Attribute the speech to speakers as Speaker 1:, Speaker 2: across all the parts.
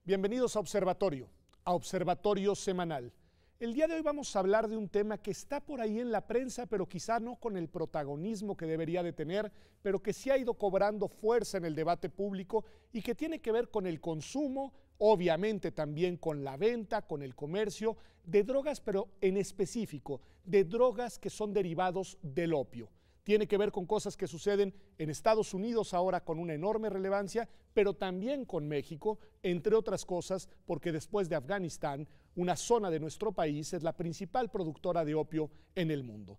Speaker 1: Bienvenidos a Observatorio Semanal. El día de hoy vamos a hablar de un tema que está por ahí en la prensa, pero quizá no con el protagonismo que debería de tener, pero que sí ha ido cobrando fuerza en el debate público y que tiene que ver con el consumo, obviamente también con la venta, con el comercio de drogas, pero en específico de drogas que son derivados del opio. Tiene que ver con cosas que suceden en Estados Unidos ahora con una enorme relevancia, pero también con México, entre otras cosas, porque después de Afganistán, una zona de nuestro país es la principal productora de opio en el mundo.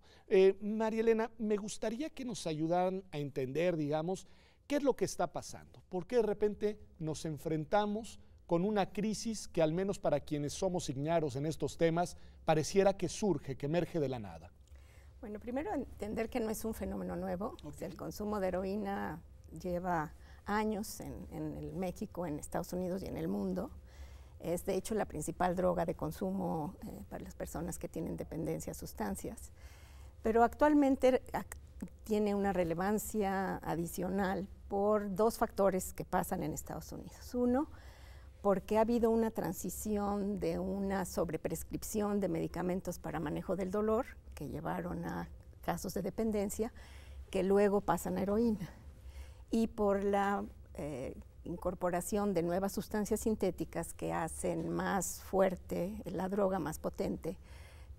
Speaker 1: María Elena, me gustaría que nos ayudaran a entender, digamos, qué es lo que está pasando, por qué de repente nos enfrentamos con una crisis que, al menos para quienes somos ignaros en estos temas, pareciera que surge, que emerge de la nada.
Speaker 2: Bueno, primero entender que no es un fenómeno nuevo. Okay. O sea, el consumo de heroína lleva años en el México, en Estados Unidos y en el mundo. Es de hecho la principal droga de consumo para las personas que tienen dependencia a sustancias. Pero actualmente tiene una relevancia adicional por dos factores que pasan en Estados Unidos. Uno, porque ha habido una transición de una sobreprescripción de medicamentos para manejo del dolor, que llevaron a casos de dependencia, que luego pasan a heroína. Y por la incorporación de nuevas sustancias sintéticas que hacen más fuerte la droga, más potente,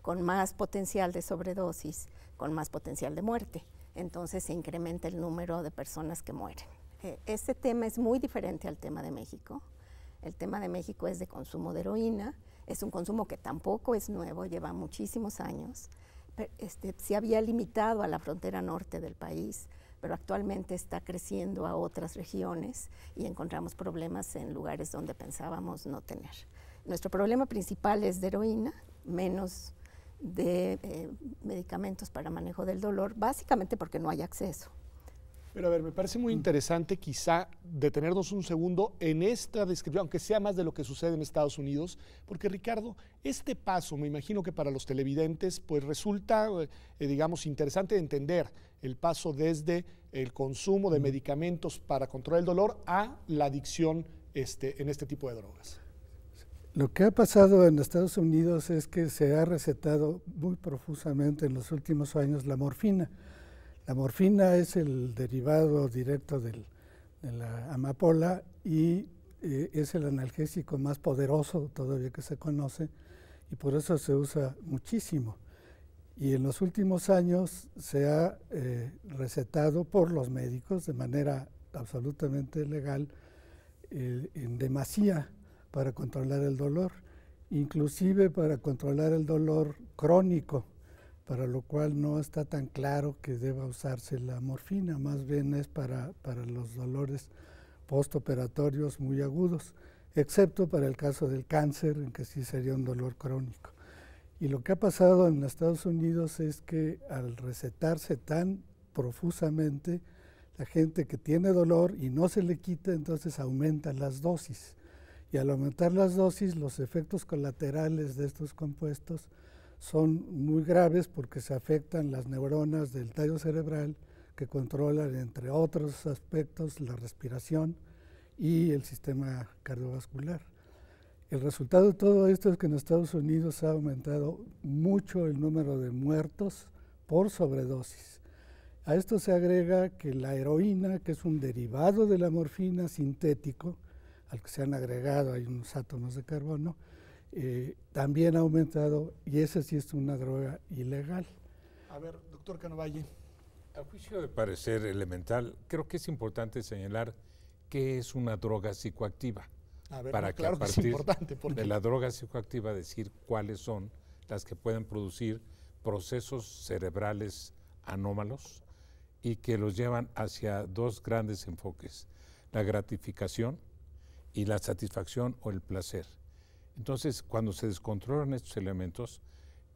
Speaker 2: con más potencial de sobredosis, con más potencial de muerte. Entonces se incrementa el número de personas que mueren. Este tema es muy diferente al tema de México. El tema de México es de consumo de heroína, es un consumo que tampoco es nuevo, lleva muchísimos años. Se había limitado a la frontera norte del país, pero actualmente está creciendo a otras regiones y encontramos problemas en lugares donde pensábamos no tener. Nuestro problema principal es de heroína, menos de medicamentos para manejo del dolor, básicamente porque no hay acceso.
Speaker 1: Pero a ver, me parece muy interesante quizá detenernos un segundo en esta descripción, aunque sea más de lo que sucede en Estados Unidos, porque Ricardo, este paso, me imagino que para los televidentes, pues resulta, digamos, interesante de entender el paso desde el consumo de medicamentos para controlar el dolor a la adicción en este tipo de drogas.
Speaker 3: Lo que ha pasado en Estados Unidos es que se ha recetado muy profusamente en los últimos años la morfina. La morfina es el derivado directo de la amapola y es el analgésico más poderoso todavía que se conoce y por eso se usa muchísimo. Y en los últimos años se ha recetado por los médicos de manera absolutamente legal en demasía para controlar el dolor, inclusive para controlar el dolor crónico, para lo cual no está tan claro que deba usarse la morfina, más bien es para los dolores postoperatorios muy agudos, excepto para el caso del cáncer, en que sí sería un dolor crónico. Y lo que ha pasado en Estados Unidos es que al recetarse tan profusamente, la gente que tiene dolor y no se le quita, entonces aumenta las dosis. Y al aumentar las dosis, los efectos colaterales de estos compuestos son muy graves porque se afectan las neuronas del tallo cerebral que controlan, entre otros aspectos, la respiración y el sistema cardiovascular. El resultado de todo esto es que en Estados Unidos ha aumentado mucho el número de muertos por sobredosis. A esto se agrega que la heroína, que es un derivado de la morfina sintético, al que se han agregado hay unos átomos de carbono, también ha aumentado y esa sí es una droga ilegal.
Speaker 1: A ver, doctor Canovalle.
Speaker 4: A juicio de parecer elemental, creo que es importante señalar qué es una droga psicoactiva.
Speaker 1: A ver,
Speaker 4: para
Speaker 1: no, claro
Speaker 4: que a
Speaker 1: que es
Speaker 4: partir
Speaker 1: importante, porque
Speaker 4: de la droga psicoactiva decir cuáles son las que pueden producir procesos cerebrales anómalos y que los llevan hacia dos grandes enfoques, la gratificación y la satisfacción o el placer. Entonces, cuando se descontrolan estos elementos,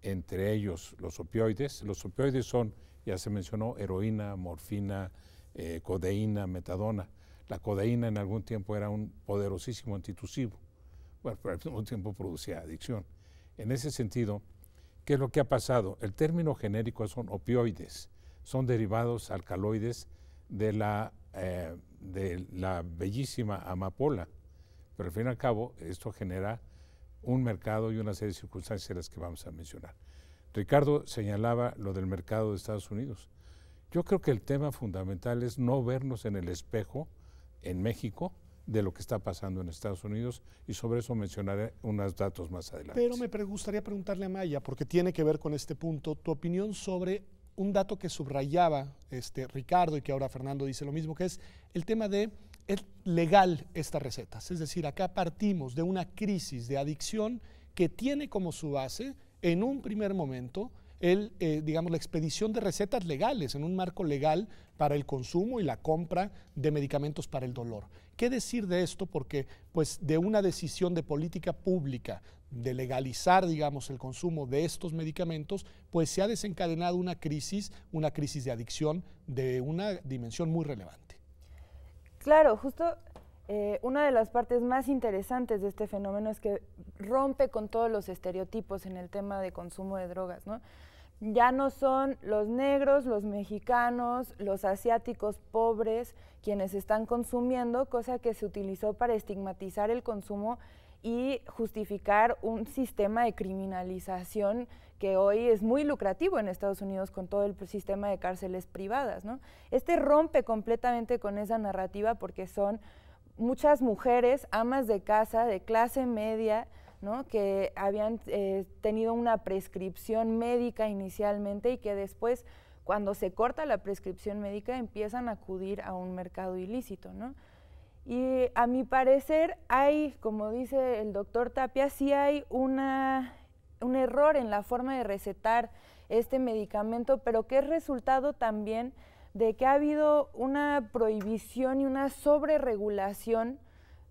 Speaker 4: entre ellos los opioides son, ya se mencionó, heroína, morfina, codeína, metadona. La codeína en algún tiempo era un poderosísimo antitusivo, bueno, pero al mismo tiempo producía adicción. En ese sentido, ¿qué es lo que ha pasado? El término genérico son opioides, son derivados alcaloides de la bellísima amapola, pero al fin y al cabo esto genera un mercado y una serie de circunstancias de las que vamos a mencionar. Ricardo señalaba lo del mercado de Estados Unidos. Yo creo que el tema fundamental es no vernos en el espejo en México de lo que está pasando en Estados Unidos, y sobre eso mencionaré unos datos más adelante.
Speaker 1: Pero me gustaría preguntarle a Maya, porque tiene que ver con este punto, tu opinión sobre un dato que subrayaba Ricardo y que ahora Fernando dice lo mismo, que es el tema de es legal estas recetas. Es decir, acá partimos de una crisis de adicción que tiene como su base, en un primer momento, digamos, la expedición de recetas legales en un marco legal para el consumo y la compra de medicamentos para el dolor. ¿Qué decir de esto? Porque pues, de una decisión de política pública de legalizar, digamos, el consumo de estos medicamentos, pues se ha desencadenado una crisis de adicción de una dimensión muy relevante.
Speaker 5: Claro, justo una de las partes más interesantes de este fenómeno es que rompe con todos los estereotipos en el tema de consumo de drogas, ¿no? Ya no son los negros, los mexicanos, los asiáticos pobres quienes están consumiendo, cosa que se utilizó para estigmatizar el consumo y justificar un sistema de criminalización que hoy es muy lucrativo en Estados Unidos con todo el sistema de cárceles privadas, ¿no? Rompe completamente con esa narrativa porque son muchas mujeres, amas de casa, de clase media, ¿no? Que habían tenido una prescripción médica inicialmente y que después, cuando se corta la prescripción médica, empiezan a acudir a un mercado ilícito, ¿no? Y a mi parecer hay, como dice el doctor Tapia, sí hay un error en la forma de recetar este medicamento, pero que es resultado también de que ha habido una prohibición y una sobreregulación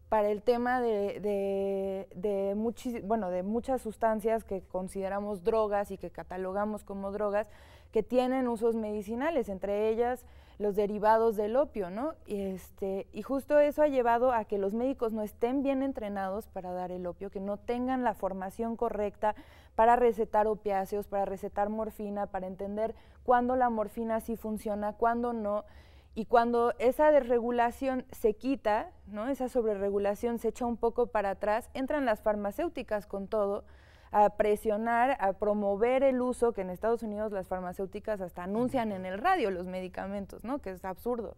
Speaker 5: para el tema de muchas sustancias que consideramos drogas y que catalogamos como drogas, que tienen usos medicinales, entre ellas los derivados del opio, ¿no? Y justo eso ha llevado a que los médicos no estén bien entrenados para dar el opio, que no tengan la formación correcta para recetar opiáceos, para recetar morfina, para entender cuándo la morfina sí funciona, cuándo no. Y cuando esa desregulación se quita, ¿no? Esa sobreregulación se echa un poco para atrás, entran las farmacéuticas con todo a presionar, a promover el uso, que en Estados Unidos las farmacéuticas hasta anuncian en el radio los medicamentos, ¿no? Que es absurdo.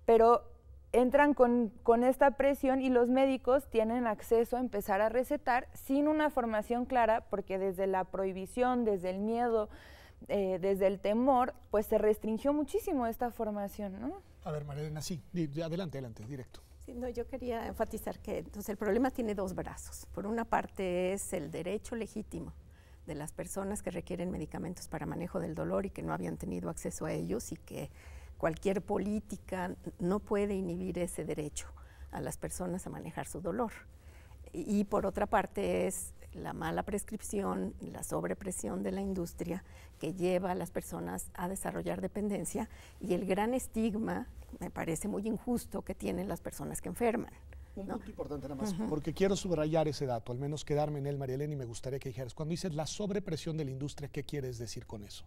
Speaker 5: Pero entran con esta presión y los médicos tienen acceso a empezar a recetar sin una formación clara, porque desde la prohibición, desde el miedo, desde el temor, pues se restringió muchísimo esta formación, ¿no?
Speaker 1: A ver, María Elena, sí, adelante, directo.
Speaker 2: Sí, no, yo quería enfatizar que entonces el problema tiene dos brazos. Por una parte es el derecho legítimo de las personas que requieren medicamentos para manejo del dolor y que no habían tenido acceso a ellos, y que cualquier política no puede inhibir ese derecho a las personas a manejar su dolor. Y por otra parte es la mala prescripción, la sobrepresión de la industria que lleva a las personas a desarrollar dependencia, y el gran estigma, me parece muy injusto, que tienen las personas que enferman.
Speaker 1: Un punto importante nada más, porque quiero subrayar ese dato, al menos quedarme en él, María Elena, y me gustaría que dijeras, cuando dices la sobrepresión de la industria, ¿qué quieres decir con eso?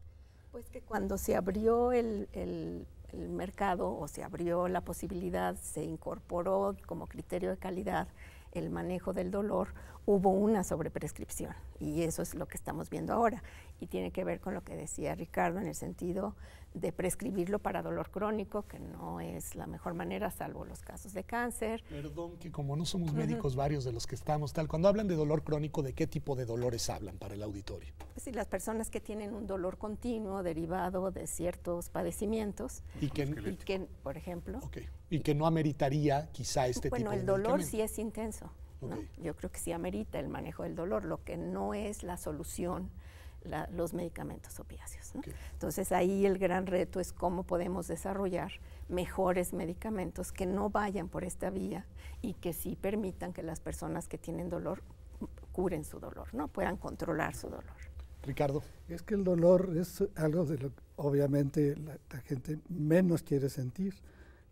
Speaker 2: Pues que cuando se abrió el mercado, o se abrió la posibilidad, se incorporó como criterio de calidad el manejo del dolor, hubo una sobreprescripción, y eso es lo que estamos viendo ahora, y tiene que ver con lo que decía Ricardo en el sentido de prescribirlo para dolor crónico, que no es la mejor manera, salvo los casos de cáncer.
Speaker 1: Perdón, que como no somos médicos varios de los que estamos, cuando hablan de dolor crónico, ¿de qué tipo de dolores hablan para el auditorio?
Speaker 2: Pues sí, las personas que tienen un dolor continuo derivado de ciertos padecimientos, y que por ejemplo...
Speaker 1: Okay. Y que no ameritaría quizá este tipo de medicamento.
Speaker 2: Bueno, el dolor sí es intenso, ¿no? Okay. Yo creo que sí amerita el manejo del dolor, lo que no es la solución, los medicamentos opiáceos, ¿no? Okay. Entonces ahí el gran reto es cómo podemos desarrollar mejores medicamentos que no vayan por esta vía y que sí permitan que las personas que tienen dolor curen su dolor, ¿no? Puedan controlar su dolor.
Speaker 1: Ricardo.
Speaker 3: Es que el dolor es algo de lo que obviamente la gente menos quiere sentir.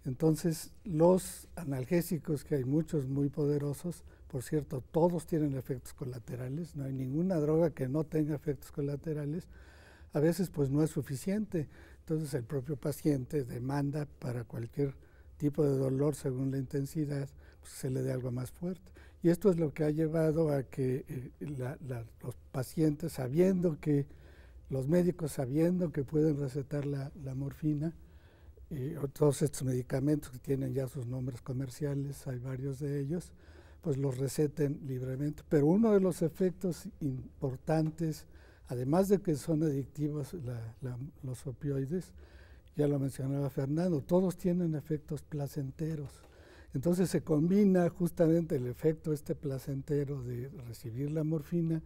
Speaker 3: Entonces, los analgésicos, que hay muchos muy poderosos, por cierto, todos tienen efectos colaterales, no hay ninguna droga que no tenga efectos colaterales, a veces pues no es suficiente. Entonces el propio paciente demanda para cualquier tipo de dolor según la intensidad, pues se le dé algo más fuerte. Y esto es lo que ha llevado a que los pacientes, los médicos sabiendo que pueden recetar la morfina, todos estos medicamentos que tienen ya sus nombres comerciales, hay varios de ellos, pues los receten libremente. Pero uno de los efectos importantes, además de que son adictivos los opioides, ya lo mencionaba Fernando, todos tienen efectos placenteros. Entonces se combina justamente el efecto placentero de recibir la morfina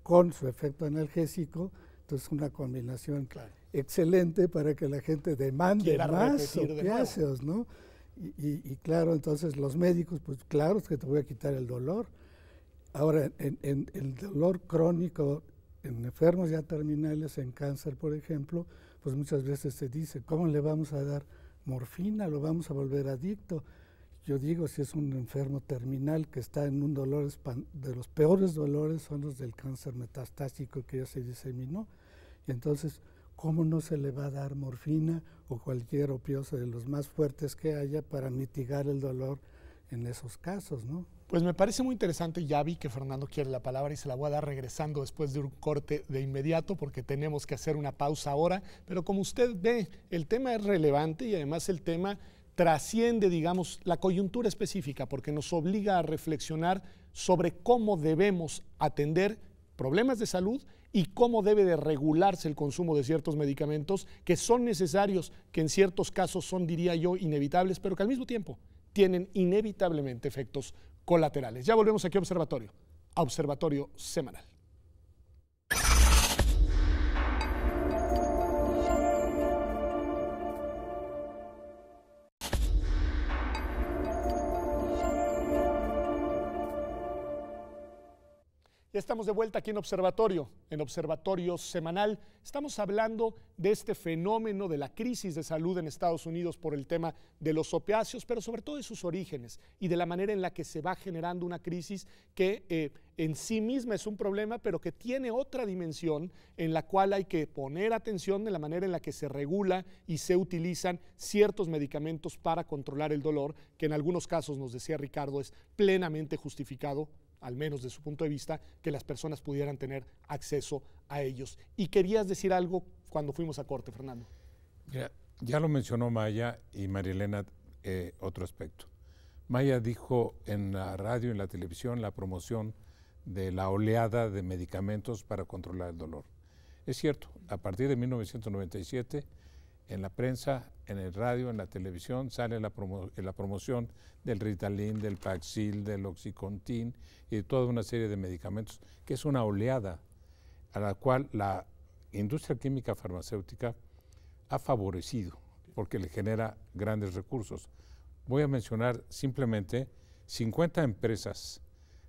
Speaker 3: con su efecto analgésico, entonces una combinación excelente para que la gente demande más opiáceos, ¿no? Y claro, entonces los médicos, pues claro, es que te voy a quitar el dolor. Ahora, en el dolor crónico, en enfermos ya terminales, en cáncer, por ejemplo, pues muchas veces se dice, ¿cómo le vamos a dar morfina? ¿Lo vamos a volver adicto? Yo digo, si es un enfermo terminal que está en un dolor, de los peores dolores son los del cáncer metastásico que ya se diseminó. Y entonces, ¿cómo no se le va a dar morfina o cualquier opioide de los más fuertes que haya para mitigar el dolor en esos casos, ¿no?
Speaker 1: Pues me parece muy interesante, ya vi que Fernando quiere la palabra y se la voy a dar regresando después de un corte de inmediato porque tenemos que hacer una pausa ahora, pero como usted ve, el tema es relevante y además el tema trasciende, digamos, la coyuntura específica porque nos obliga a reflexionar sobre cómo debemos atender problemas de salud y cómo debe de regularse el consumo de ciertos medicamentos que son necesarios, que en ciertos casos son, diría yo, inevitables, pero que al mismo tiempo tienen inevitablemente efectos colaterales. Ya volvemos aquí a Observatorio Semanal. Ya estamos de vuelta aquí en Observatorio Semanal. Estamos hablando de este fenómeno de la crisis de salud en Estados Unidos por el tema de los opiáceos, pero sobre todo de sus orígenes y de la manera en la que se va generando una crisis que en sí misma es un problema, pero que tiene otra dimensión en la cual hay que poner atención de la manera en la que se regula y se utilizan ciertos medicamentos para controlar el dolor, que en algunos casos, nos decía Ricardo, es plenamente justificado, al menos de su punto de vista, que las personas pudieran tener acceso a ellos. Y querías decir algo cuando fuimos a corte, Fernando.
Speaker 4: Ya lo mencionó Maya y Marielena, otro aspecto. Maya dijo en la radio y en la televisión la promoción de la oleada de medicamentos para controlar el dolor. Es cierto, a partir de 1997, en la prensa, en el radio, en la televisión, sale la promoción del Ritalin, del Paxil, del Oxycontin y de toda una serie de medicamentos, que es una oleada a la cual la industria química farmacéutica ha favorecido porque le genera grandes recursos. Voy a mencionar simplemente 50 empresas,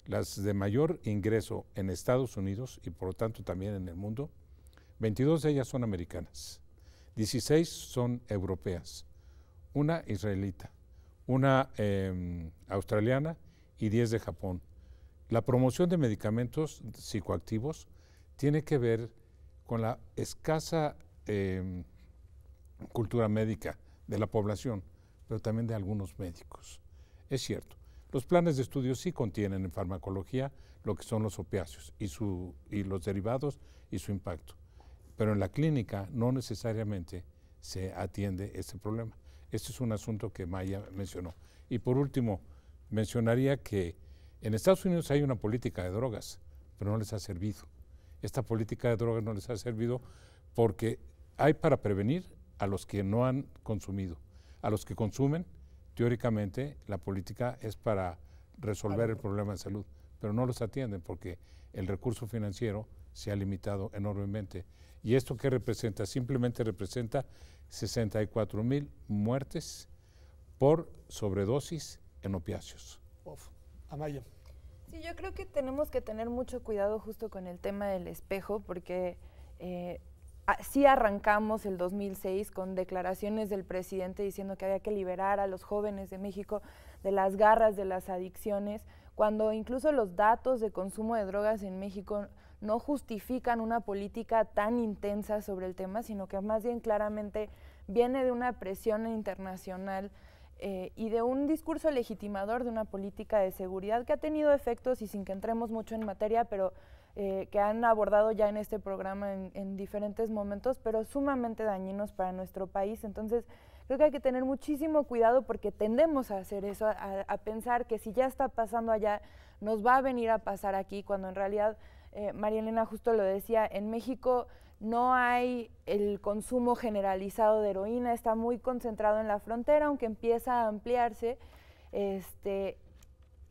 Speaker 4: las de mayor ingreso en Estados Unidos y por lo tanto también en el mundo. 22 de ellas son americanas, 16 son europeas, una israelita, una australiana y 10 de Japón. La promoción de medicamentos psicoactivos tiene que ver con la escasa cultura médica de la población, pero también de algunos médicos. Es cierto, los planes de estudio sí contienen en farmacología lo que son los opiáceos y los derivados y su impacto, pero en la clínica no necesariamente se atiende este problema. Este es un asunto que Maya mencionó. Y por último, mencionaría que en Estados Unidos hay una política de drogas, pero no les ha servido. Esta política de drogas no les ha servido porque hay para prevenir a los que no han consumido. A los que consumen, teóricamente, la política es para resolver el problema de salud, pero no los atienden porque el recurso financiero se ha limitado enormemente. ¿Y esto qué representa? Simplemente representa 64,000 muertes por sobredosis en opiáceos.
Speaker 1: Amaya.
Speaker 5: Sí, yo creo que tenemos que tener mucho cuidado justo con el tema del espejo, porque sí arrancamos el 2006 con declaraciones del presidente diciendo que había que liberar a los jóvenes de México de las garras de las adicciones, cuando incluso los datos de consumo de drogas en México no justifican una política tan intensa sobre el tema, sino que más bien claramente viene de una presión internacional y de un discurso legitimador de una política de seguridad que ha tenido efectos, y sin que entremos mucho en materia, pero que han abordado ya en este programa en diferentes momentos, pero sumamente dañinos para nuestro país. Entonces, creo que hay que tener muchísimo cuidado porque tendemos a hacer eso, a pensar que si ya está pasando allá, nos va a venir a pasar aquí, cuando en realidad, María Elena justo lo decía, en México no hay el consumo generalizado de heroína, está muy concentrado en la frontera, aunque empieza a ampliarse.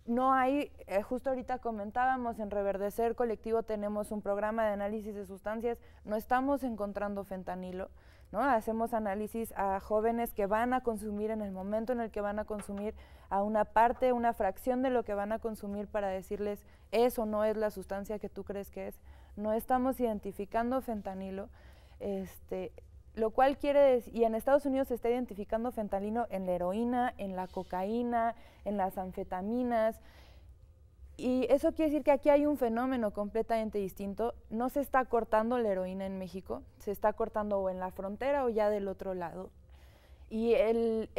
Speaker 5: No hay, justo ahorita comentábamos, en Reverdecer Colectivo tenemos un programa de análisis de sustancias, no estamos encontrando fentanilo, ¿no? Hacemos análisis a jóvenes que van a consumir en el momento en el que van a consumir, a una parte, una fracción de lo que van a consumir para decirles es o no es la sustancia que tú crees que es. No estamos identificando fentanilo, lo cual quiere decir, y en Estados Unidos se está identificando fentanilo en la heroína, en la cocaína, en las anfetaminas, y eso quiere decir que aquí hay un fenómeno completamente distinto. No se está cortando la heroína en México, se está cortando o en la frontera o ya del otro lado. Y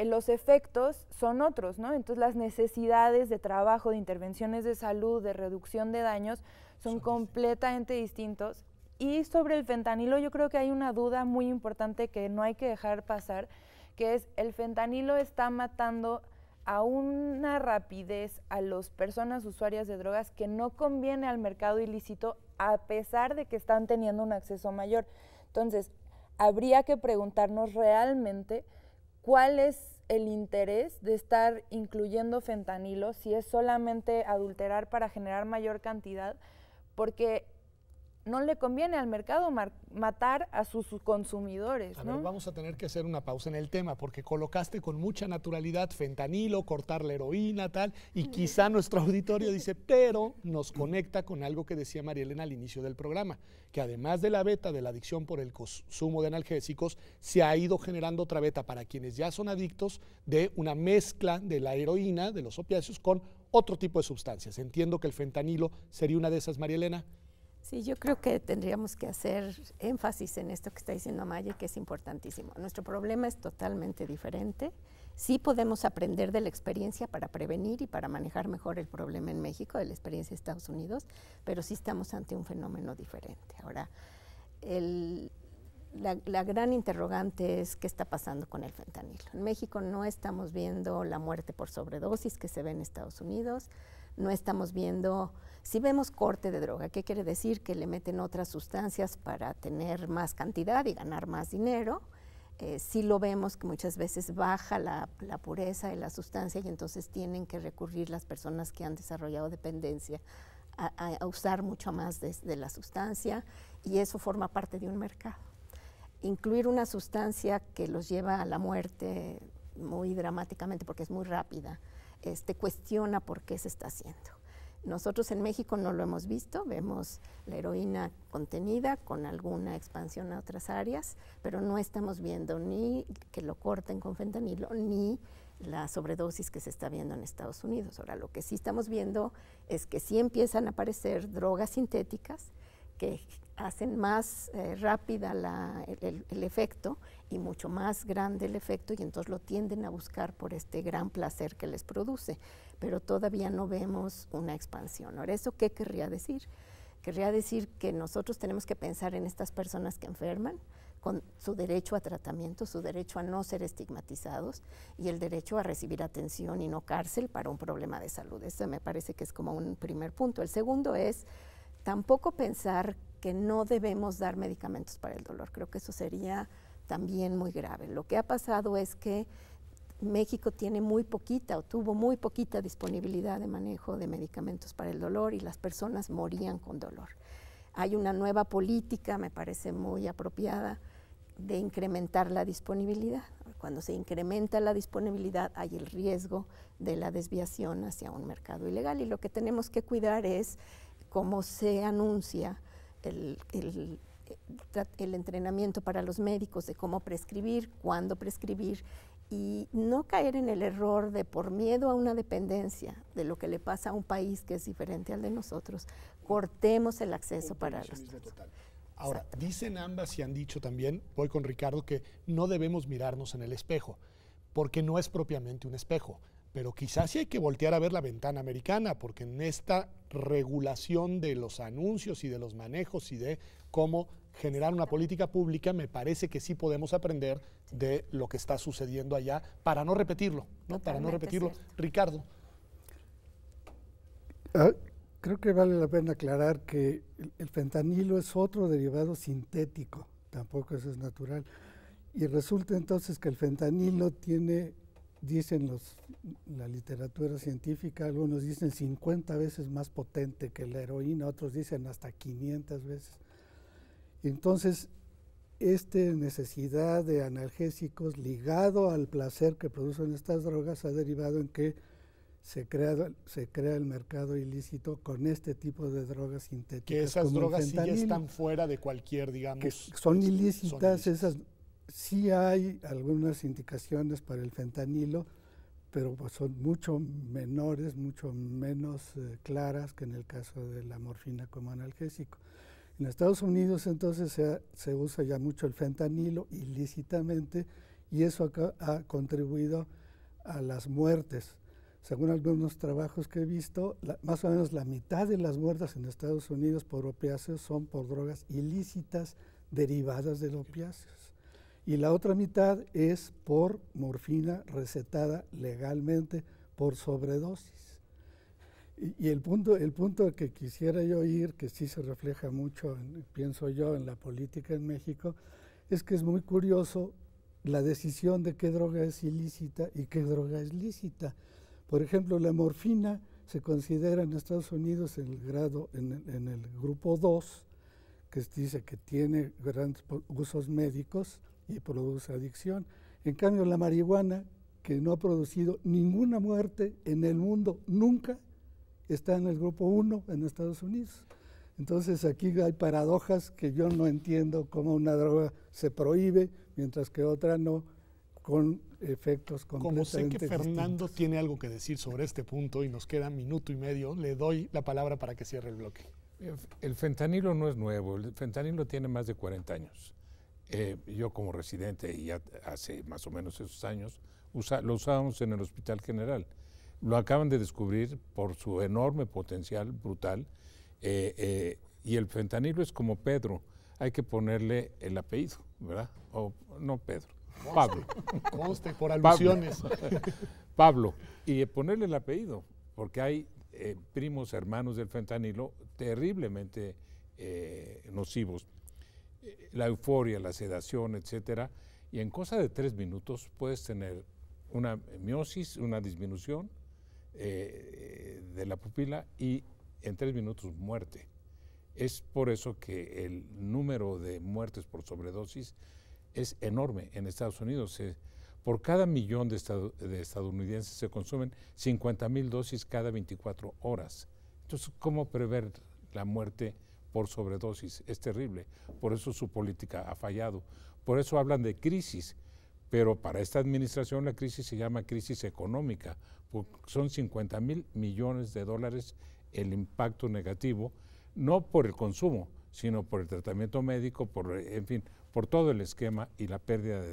Speaker 5: los efectos son otros, ¿no? Entonces las necesidades de trabajo, de intervenciones de salud, de reducción de daños, son completamente distintos. Y sobre el fentanilo yo creo que hay una duda muy importante que no hay que dejar pasar, que es el fentanilo está matando a una rapidez a las personas usuarias de drogas que no conviene al mercado ilícito, a pesar de que están teniendo un acceso mayor. Entonces, habría que preguntarnos realmente cuál es el interés de estar incluyendo fentanilo, si es solamente adulterar para generar mayor cantidad, porque no le conviene al mercado matar a sus consumidores, ¿no?
Speaker 1: A ver, vamos a tener que hacer una pausa en el tema, porque colocaste con mucha naturalidad fentanilo, cortar la heroína, tal, y quizá nuestro auditorio dice, pero nos conecta con algo que decía María Elena al inicio del programa, que además de la beta de la adicción por el consumo de analgésicos, se ha ido generando otra beta para quienes ya son adictos de una mezcla de la heroína, de los opiáceos, con otro tipo de sustancias. Entiendo que el fentanilo sería una de esas, María Elena.
Speaker 2: Sí, yo creo que tendríamos que hacer énfasis en esto que está diciendo Maya, que es importantísimo. Nuestro problema es totalmente diferente. Sí podemos aprender de la experiencia para prevenir y para manejar mejor el problema en México, de la experiencia de Estados Unidos, pero sí estamos ante un fenómeno diferente. Ahora, la gran interrogante es qué está pasando con el fentanilo. En México no estamos viendo la muerte por sobredosis que se ve en Estados Unidos, no estamos viendo, si vemos corte de droga, ¿qué quiere decir? Que le meten otras sustancias para tener más cantidad y ganar más dinero. Sí lo vemos que muchas veces baja la pureza de la sustancia y entonces tienen que recurrir las personas que han desarrollado dependencia a usar mucho más de la sustancia, y eso forma parte de un mercado. Incluir una sustancia que los lleva a la muerte muy dramáticamente porque es muy rápida, cuestiona por qué se está haciendo. Nosotros en México no lo hemos visto, vemos la heroína contenida con alguna expansión a otras áreas, pero no estamos viendo ni que lo corten con fentanilo, ni la sobredosis que se está viendo en Estados Unidos. Ahora, lo que sí estamos viendo es que sí empiezan a aparecer drogas sintéticas que hacen más rápida el efecto y mucho más grande el efecto, y entonces lo tienden a buscar por este gran placer que les produce, pero todavía no vemos una expansión. Ahora, ¿eso qué querría decir? Querría decir que nosotros tenemos que pensar en estas personas que enferman, con su derecho a tratamiento, su derecho a no ser estigmatizados y el derecho a recibir atención y no cárcel para un problema de salud. Eso me parece que es como un primer punto. El segundo es tampoco pensar que no debemos dar medicamentos para el dolor. Creo que eso sería también muy grave. Lo que ha pasado es que México tiene muy poquita o tuvo muy poquita disponibilidad de manejo de medicamentos para el dolor y las personas morían con dolor. Hay una nueva política, me parece muy apropiada, de incrementar la disponibilidad. Cuando se incrementa la disponibilidad hay el riesgo de la desviación hacia un mercado ilegal, y lo que tenemos que cuidar es cómo se anuncia el entrenamiento para los médicos de cómo prescribir, cuándo prescribir, y no caer en el error de, por miedo a una dependencia de lo que le pasa a un país que es diferente al de nosotros, cortemos el acceso para los total.
Speaker 1: Ahora, dicen ambas y han dicho también, voy con Ricardo, que no debemos mirarnos en el espejo. porque no es propiamente un espejo. Pero quizás sí hay que voltear a ver la ventana americana, porque en esta regulación de los anuncios y de los manejos y de cómo generar una política pública, me parece que sí podemos aprender de lo que está sucediendo allá para no repetirlo, ¿no? Para no repetirlo. Ricardo.
Speaker 3: Creo que vale la pena aclarar que el fentanilo es otro derivado sintético, tampoco eso es natural. Y resulta entonces que el fentanilo tiene, dicen la literatura científica, algunos dicen 50 veces más potente que la heroína, otros dicen hasta 500 veces. Entonces, esta necesidad de analgésicos ligado al placer que producen estas drogas ha derivado en que se crea el mercado ilícito con este tipo de drogas sintéticas.
Speaker 1: Que esas drogas sí ya están fuera de cualquier, digamos...
Speaker 3: Que son ilícitas, esas sí hay algunas indicaciones para el fentanilo, pero pues son mucho menores, mucho menos claras que en el caso de la morfina como analgésico. En Estados Unidos entonces se usa ya mucho el fentanilo ilícitamente y eso ha contribuido a las muertes. Según algunos trabajos que he visto, más o menos la mitad de las muertes en Estados Unidos por opiáceos son por drogas ilícitas derivadas de opiáceos. Y la otra mitad es por morfina recetada legalmente por sobredosis. Y el punto que quisiera yo ir, que sí se refleja mucho, pienso yo, en la política en México, es que es muy curioso la decisión de qué droga es ilícita y qué droga es lícita. Por ejemplo, la morfina se considera en Estados Unidos en el grupo 2, que dice que tiene grandes usos médicos y produce adicción. En cambio, la marihuana, que no ha producido ninguna muerte en el mundo nunca, está en el grupo 1 en Estados Unidos. Entonces aquí hay paradojas que yo no entiendo cómo una droga se prohíbe mientras que otra no, con efectos completamente
Speaker 1: distintos. Como sé que Fernando
Speaker 3: distintos.
Speaker 1: tiene algo que decir sobre este punto y nos queda minuto y medio, le doy la palabra para que cierre el bloque.
Speaker 4: El fentanilo no es nuevo, el fentanilo tiene más de 40 años. Yo como residente, y ya hace más o menos esos años, lo usábamos en el Hospital General. Lo acaban de descubrir por su enorme potencial brutal, y el fentanilo es como Pedro, hay que ponerle el apellido, ¿verdad? O no Pedro, Pablo.
Speaker 1: Conste, por alusiones.
Speaker 4: Pablo, y ponerle el apellido, porque hay primos hermanos del fentanilo terriblemente nocivos. La euforia, la sedación, etcétera, y en cosa de 3 minutos puedes tener una miosis, una disminución de la pupila y en 3 minutos muerte. Es por eso que el número de muertes por sobredosis es enorme en Estados Unidos. Por cada millón de estadounidenses se consumen 50,000 dosis cada 24 horas. Entonces, ¿cómo prever la muerte por sobredosis? Es terrible. Por eso su política ha fallado. Por eso hablan de crisis. Pero para esta administración la crisis se llama crisis económica. Son 50,000 millones de dólares el impacto negativo, no por el consumo, sino por el tratamiento médico, en fin, por todo el esquema y la pérdida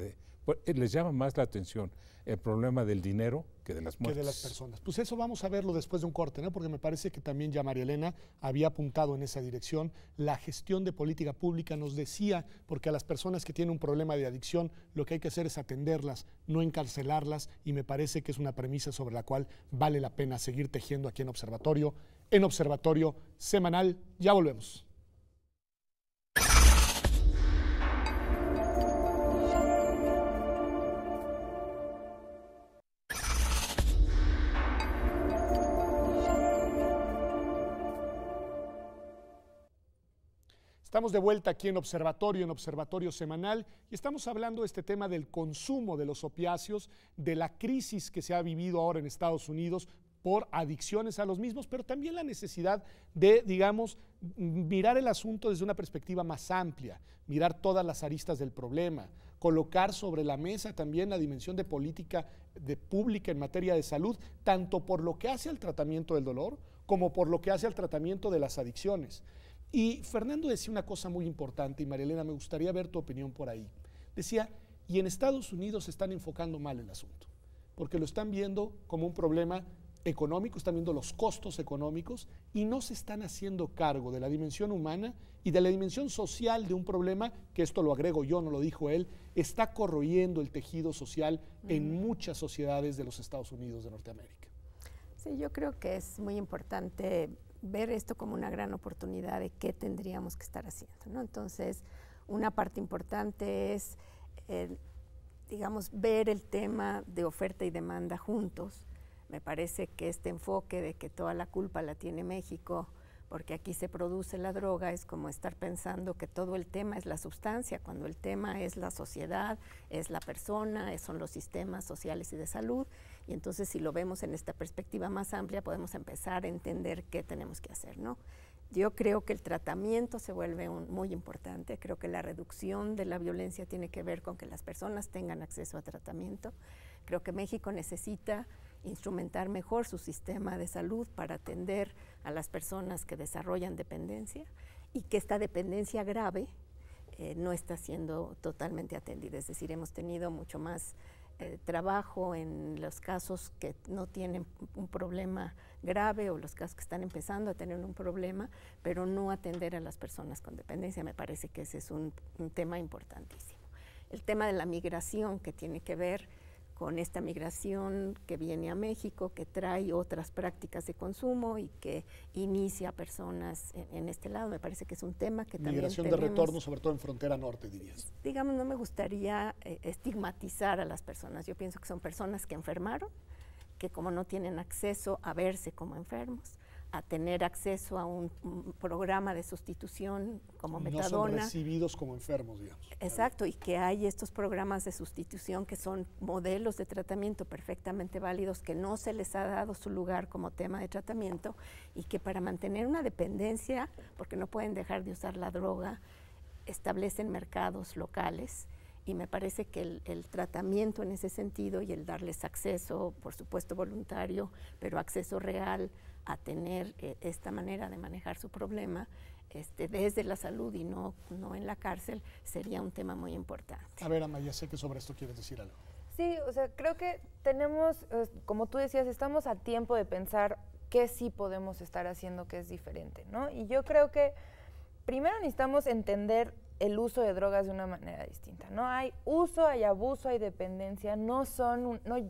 Speaker 4: les llama más la atención el problema del dinero que de las muertes.
Speaker 1: Que de las personas. Pues eso vamos a verlo después de un corte, ¿no? Porque me parece que también ya María Elena había apuntado en esa dirección. La gestión de política pública nos decía, porque a las personas que tienen un problema de adicción, lo que hay que hacer es atenderlas, no encarcelarlas, y me parece que es una premisa sobre la cual vale la pena seguir tejiendo aquí en Observatorio Semanal. Ya volvemos. Estamos de vuelta aquí en Observatorio Semanal, y estamos hablando de este tema del consumo de los opiáceos, de la crisis que se ha vivido ahora en Estados Unidos por adicciones a los mismos, pero también la necesidad de, digamos, mirar el asunto desde una perspectiva más amplia, mirar todas las aristas del problema, colocar sobre la mesa también la dimensión de política pública en materia de salud, tanto por lo que hace al tratamiento del dolor como por lo que hace al tratamiento de las adicciones. Y Fernando decía una cosa muy importante, y María Elena, me gustaría ver tu opinión por ahí. Decía, Y en Estados Unidos se están enfocando mal el asunto, porque lo están viendo como un problema económico, están viendo los costos económicos y no se están haciendo cargo de la dimensión humana y de la dimensión social de un problema que, esto lo agrego yo, no lo dijo él, está corroyendo el tejido social en muchas sociedades de los Estados Unidos de Norteamérica.
Speaker 2: Sí, yo creo que es muy importante ver esto como una gran oportunidad de qué tendríamos que estar haciendo, ¿no? Entonces, una parte importante es, digamos, ver el tema de oferta y demanda juntos. Me parece que este enfoque de que toda la culpa la tiene México, porque aquí se produce la droga, es como estar pensando que todo el tema es la sustancia, cuando el tema es la sociedad, es la persona, son los sistemas sociales y de salud. Y entonces, si lo vemos en esta perspectiva más amplia, podemos empezar a entender qué tenemos que hacer, ¿no? Yo creo que el tratamiento se vuelve muy importante. Creo que la reducción de la violencia tiene que ver con que las personas tengan acceso a tratamiento. Creo que México necesita instrumentar mejor su sistema de salud para atender a las personas que desarrollan dependencia y que esta dependencia grave no está siendo totalmente atendida. Es decir, hemos tenido mucho más trabajo en los casos que no tienen un problema grave o los casos que están empezando a tener un problema, pero no atender a las personas con dependencia. Me parece que ese es un tema importantísimo. El tema de la migración, que tiene que ver con esta migración que viene a México, que trae otras prácticas de consumo y que inicia a personas en este lado. Me parece que es un tema que también
Speaker 1: migración de retorno, sobre todo en frontera norte, dirías.
Speaker 2: Digamos, no me gustaría estigmatizar a las personas. Yo pienso que son personas que enfermaron, que como no tienen acceso a verse como enfermos, a tener acceso a un programa de sustitución como metadona.
Speaker 1: No son recibidos como enfermos, digamos.
Speaker 2: Exacto, y que hay estos programas de sustitución que son modelos de tratamiento perfectamente válidos, que no se les ha dado su lugar como tema de tratamiento y que para mantener una dependencia, porque no pueden dejar de usar la droga, establecen mercados locales. Y me parece que el tratamiento en ese sentido y el darles acceso, por supuesto voluntario, pero acceso real a tener esta manera de manejar su problema desde la salud y no en la cárcel, sería un tema muy importante.
Speaker 1: A ver, Amaya, sé que sobre esto quieres decir algo.
Speaker 5: Sí, o sea, creo que tenemos, como tú decías, estamos a tiempo de pensar qué sí podemos estar haciendo que es diferente, ¿no? Y yo creo que primero necesitamos entender el uso de drogas de una manera distinta, ¿no? Hay uso, hay abuso, hay dependencia, no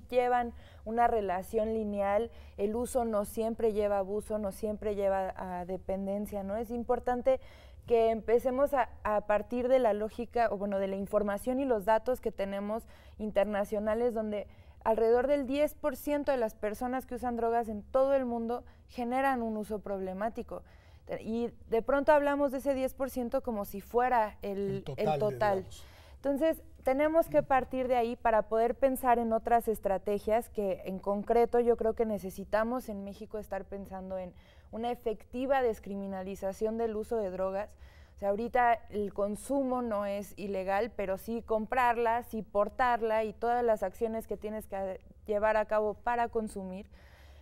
Speaker 5: llevan una relación lineal, el uso no siempre lleva abuso, no siempre lleva a dependencia, ¿no? Es importante que empecemos a partir de la lógica, o bueno, de la información y los datos que tenemos internacionales, donde alrededor del 10% de las personas que usan drogas en todo el mundo generan un uso problemático. Y de pronto hablamos de ese 10% como si fuera el total. Entonces, tenemos que partir de ahí para poder pensar en otras estrategias que en concreto yo creo que necesitamos en México estar pensando en una efectiva descriminalización del uso de drogas. O sea, ahorita el consumo no es ilegal, pero sí comprarla, sí portarla y todas las acciones que tienes que llevar a cabo para consumir,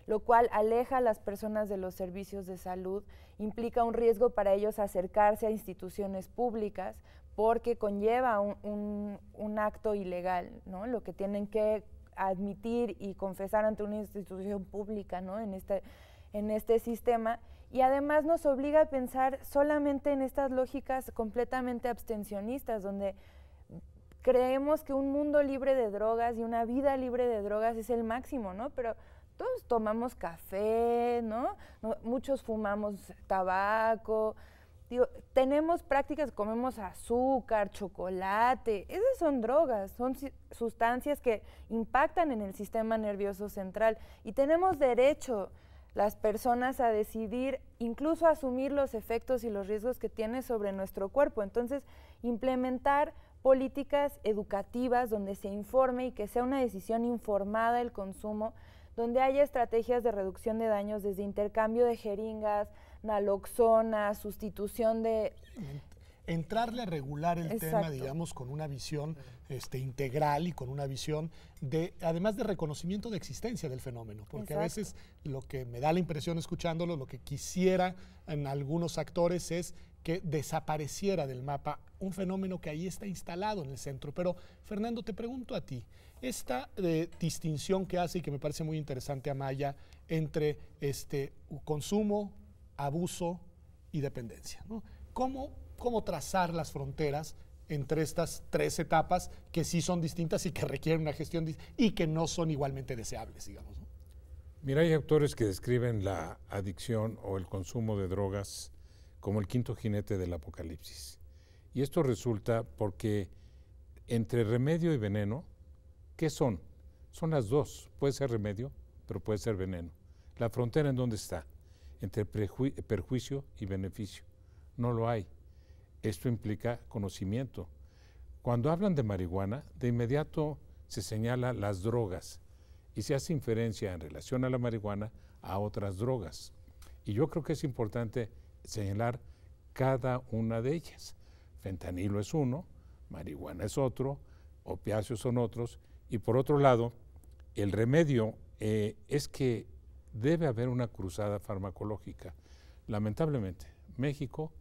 Speaker 5: lo cual aleja a las personas de los servicios de salud, implica un riesgo para ellos acercarse a instituciones públicas porque conlleva un acto ilegal, ¿no? Lo que tienen que admitir y confesar ante una institución pública, ¿no? en este sistema, y además nos obliga a pensar solamente en estas lógicas completamente abstencionistas, donde creemos que un mundo libre de drogas y una vida libre de drogas es el máximo, ¿no? Pero todos tomamos café, ¿no? Muchos fumamos tabaco. Digo, tenemos prácticas, comemos azúcar, chocolate. Esas son drogas, son sustancias que impactan en el sistema nervioso central. Y tenemos derecho las personas a decidir, incluso a asumir los efectos y los riesgos que tiene sobre nuestro cuerpo. Entonces, implementar políticas educativas donde se informe y que sea una decisión informada el consumo, donde haya estrategias de reducción de daños desde intercambio de jeringas, naloxona, sustitución de...
Speaker 1: Entrarle a regular el tema, digamos, con una visión integral y con una visión de, además de reconocimiento de existencia del fenómeno, porque a veces lo que me da la impresión escuchándolo, lo que quisiera en algunos actores es que desapareciera del mapa un fenómeno que ahí está instalado en el centro. Pero, Fernando, te pregunto a ti, esta distinción que hace y que me parece muy interesante, Amaya, entre consumo, abuso y dependencia, ¿no? ¿Cómo trazar las fronteras entre estas tres etapas que sí son distintas y que requieren una gestión y que no son igualmente deseables, digamos, ¿no?
Speaker 4: Mira, hay autores que describen la adicción o el consumo de drogas como el quinto jinete del apocalipsis. Y esto resulta porque entre remedio y veneno, ¿qué son? Son las dos. Puede ser remedio, pero puede ser veneno. ¿La frontera en dónde está? Entre perjuicio y beneficio. No lo hay. Esto implica conocimiento. Cuando hablan de marihuana, de inmediato se señala las drogas y se hace inferencia en relación a la marihuana a otras drogas. Y yo creo que es importante señalar cada una de ellas. Fentanilo es uno, marihuana es otro, opiáceos son otros, y por otro lado, el remedio es que debe haber una cruzada farmacológica. Lamentablemente, México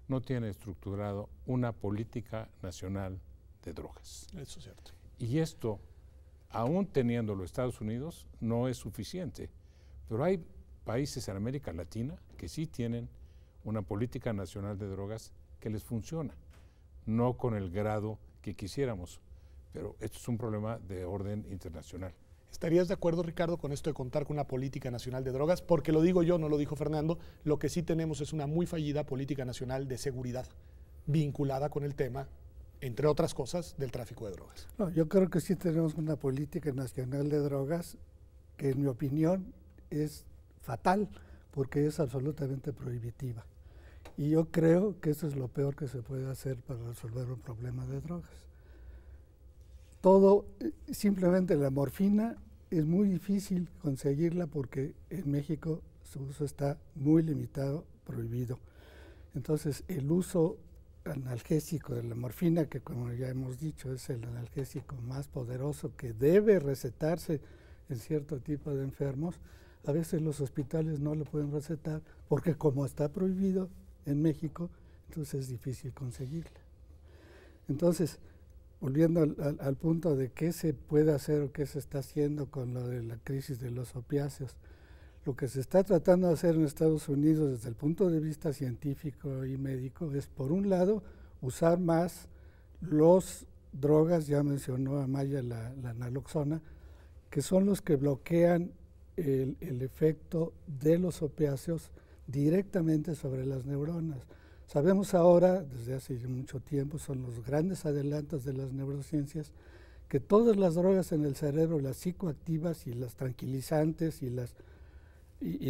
Speaker 4: no tiene estructurado una política nacional de drogas.
Speaker 1: Eso es cierto.
Speaker 4: Y esto, aún teniéndolo Estados Unidos, no es suficiente. Pero hay países en América Latina que sí tienen una política nacional de drogas que les funciona, no con el grado que quisiéramos, pero esto es un problema de orden internacional.
Speaker 1: ¿Estarías de acuerdo, Ricardo, con esto de contar con una política nacional de drogas? Porque lo digo yo, no lo dijo Fernando, lo que sí tenemos es una muy fallida política nacional de seguridad vinculada con el tema, entre otras cosas, del tráfico de drogas.
Speaker 3: No, yo creo que sí tenemos una política nacional de drogas que, en mi opinión, es fatal porque es absolutamente prohibitiva. Y yo creo que eso es lo peor que se puede hacer para resolver un problema de drogas. Todo, simplemente la morfina es muy difícil conseguirla porque en México su uso está muy limitado, prohibido. Entonces el uso analgésico de la morfina, que como ya hemos dicho es el analgésico más poderoso que debe recetarse en cierto tipo de enfermos, a veces los hospitales no lo pueden recetar porque como está prohibido en México, entonces es difícil conseguirla. Entonces, volviendo al punto de qué se puede hacer o qué se está haciendo con lo de la crisis de los opiáceos, lo que se está tratando de hacer en Estados Unidos desde el punto de vista científico y médico es, por un lado, usar más las drogas, ya mencionó Amaya la naloxona, que son los que bloquean el efecto de los opiáceos directamente sobre las neuronas. Sabemos ahora, desde hace mucho tiempo, son los grandes adelantos de las neurociencias, que todas las drogas en el cerebro, las psicoactivas y las tranquilizantes y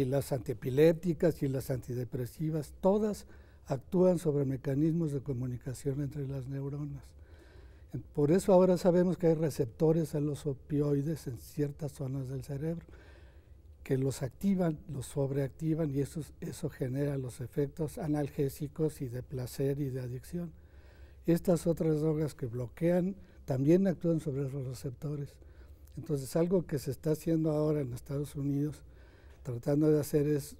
Speaker 3: las antiepilépticas y las antidepresivas, todas actúan sobre mecanismos de comunicación entre las neuronas. Por eso ahora sabemos que hay receptores a los opioides en ciertas zonas del cerebro, que los activan, los sobreactivan y eso genera los efectos analgésicos y de placer y de adicción. Estas otras drogas que bloquean también actúan sobre los receptores. Entonces algo que se está haciendo ahora en Estados Unidos, tratando de hacer es,